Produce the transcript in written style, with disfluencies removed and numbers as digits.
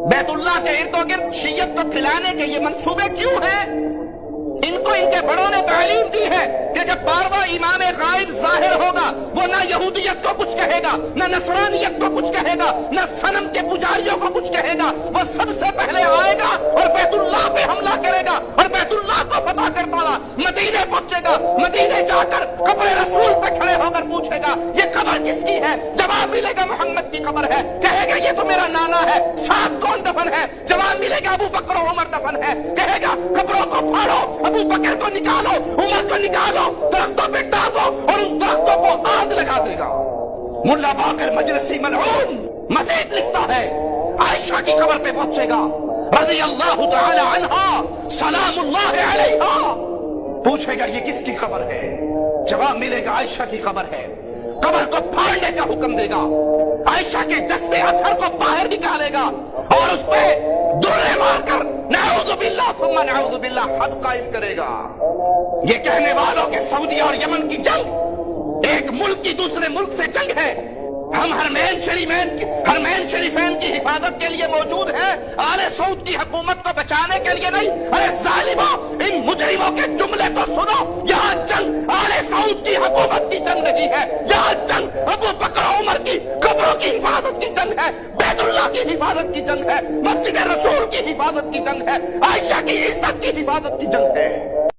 बैतुल्लाह के इर्दो गिर्द शियत को खिलाने के ये मंसूबे क्यों हैं? इनको इनके बड़ों ने तालीम दी है कि जब बारवा इमाम गायब जाहिर होगा, वो ना यहूदियत को कुछ कहेगा, ना नसरानियत को कुछ कहेगा, ना सनम के पुजारियों को कुछ कहेगा। वो सबसे पहले आएगा और बैतुल्लाह पे हमला करेगा और बैतुल्लाह को फतह करता हुआ मदीने पहुंचेगा। मदीने जाकर कब्र रसूल पे खड़े होकर पूछेगा, ये कब्र किसकी है? जवाब मिलेगा मोहम्मद की कब्र है। कहेगा ये तो मेरा नाना है। साथ कौन दफन है? जवाब मिलेगा अबू बकर और उमर दफन है। कहेगा कब्रों को फाड़ो, अबू बकर को निकालो, उमर को निकालो, दरख्तों पे डालो और उन दरख्तों को आग लगा देगा। मुल्ला बाकर मजलिसी मलऊन मजीद लिखता है, आयशा की कब्र पे पहुंचेगा रज़ी अल्लाह तआला अन्हा सलामुल्लाह अलैहा। पूछेगा ये किसकी कब्र है? जवाब मिलेगा आयशा की कब्र है। कब्र को फाड़ने का हुक्म देगा, आयशा के जस्ते अथर को बाहर निकालेगा और उस पे दुर्रे मारकर नऊज़ु बिल्लाह सुम्मा नऊज़ु बिल्लाह हद कायम करेगा। ये कहने वालों के सऊदी और यमन की जंग एक मुल्क की दूसरे मुल्क से जंग है। हम हरमैन शरीफैन की हिफाजत के लिए मौजूद हैं, आले सऊद की हुकूमत को बचाने के लिए नहीं। अरे जालिमों, इन मुजरिमों के जुमले को सुनो। यहाँ जंग आले सऊद की हुकूमत की जंग नहीं है, यहाँ जंग अबू बकर उमर की कब्रों की हिफाजत की जंग है, बैतुल्लाह की हिफाजत की जंग है, मस्जिद रसूल की हिफाजत की जंग है, आयशा की इज्जत की हिफाजत की जंग है।